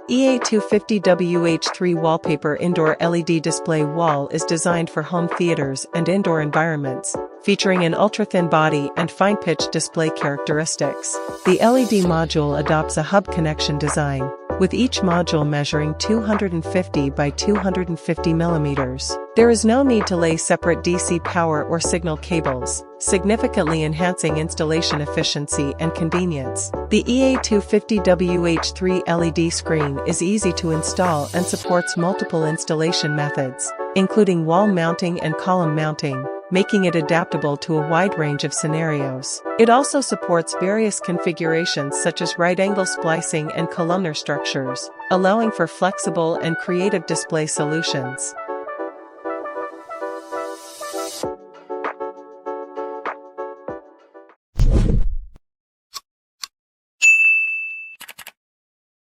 EA250WH3 wallpaper indoor LED display wall is designed for home theaters and indoor environments, featuring an ultra-thin body and fine-pitch display characteristics. The LED module adopts a hub connection design, with each module measuring 250 by 250 millimeters. There is no need to lay separate DC power or signal cables, significantly enhancing installation efficiency and convenience. The EA250WH3 LED screen is easy to install and supports multiple installation methods, including wall mounting and column mounting, making it adaptable to a wide range of scenarios. It also supports various configurations such as right-angle splicing and columnar structures, allowing for flexible and creative display solutions.